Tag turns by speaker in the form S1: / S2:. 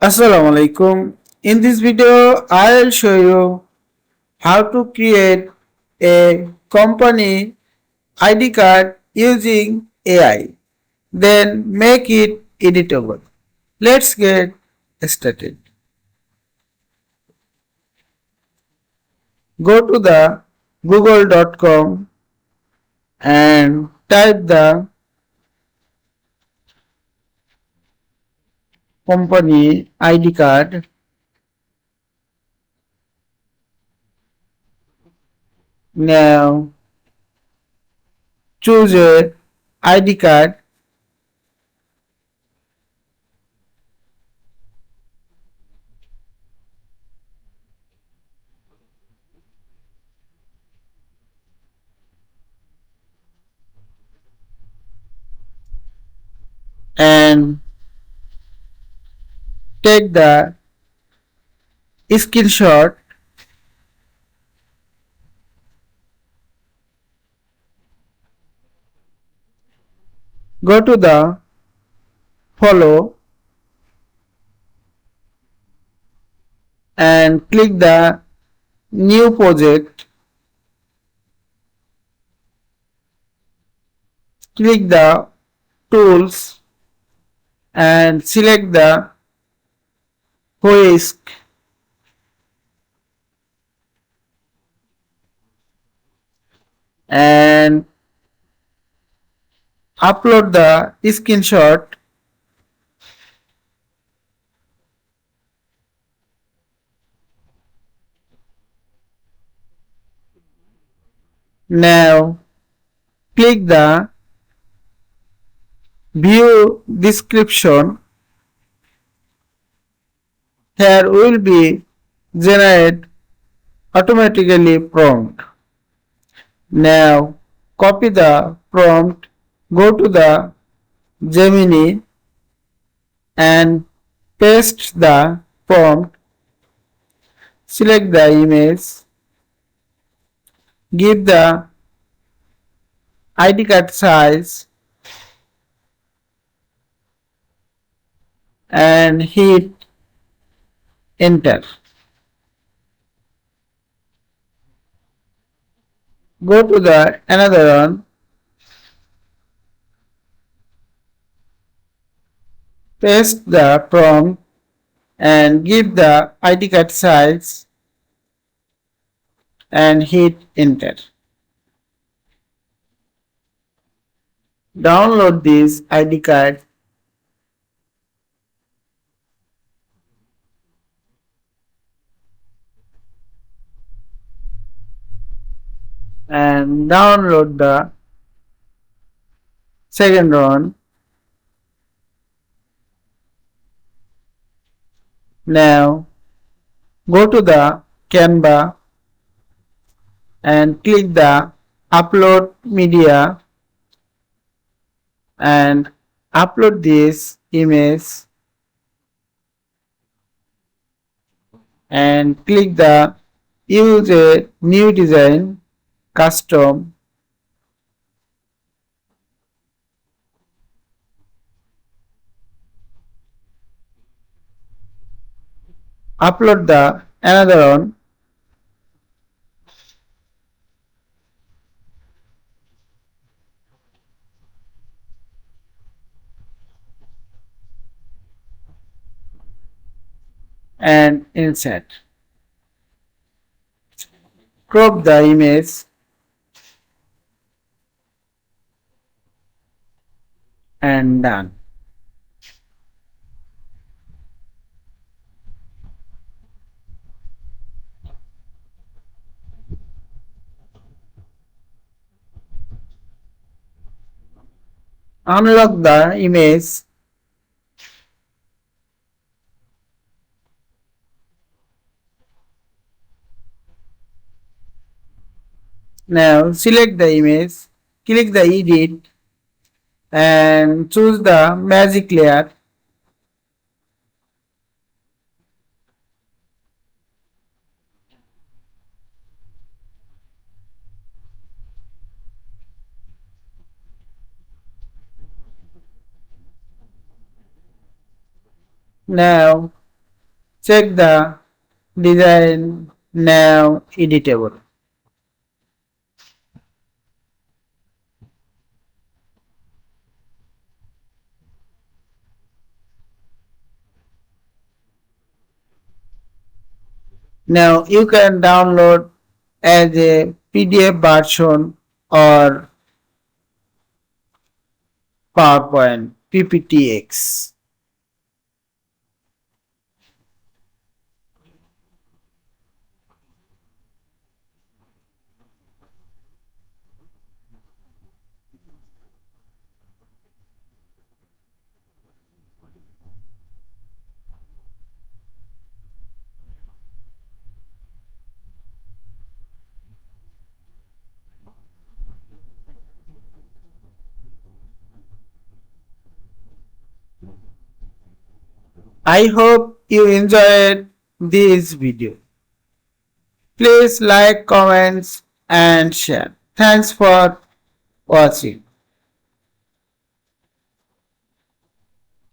S1: Assalamu alaikum. In this video, I'll show you how to create a company ID card using AI. Then make it editable. Let's get started. Go to the google.com and type the company ID card. Now choose a ID card and take the screenshot. Go to the follow and click the new project. Click the tools and select the whisk and upload the screenshot. Now click the view description. Here will be generate automatically prompt. Now copy the prompt, go to the Gemini and paste the prompt, select the image, give the ID card size and hit enter. Go to the another one, paste the prompt and give the ID card size and hit enter. Download this ID card and download the second one. Now go to the Canva and click the upload media and upload this image and click the use a new design custom. Upload the another one and insert. Crop the image and done. Unlock the image now. Select the image, click the edit and choose the magic layer. Now Check the design now editable. Now you can download as a PDF version or PowerPoint PPTX. I hope you enjoyed this video. Please like, comments and share. Thanks for watching.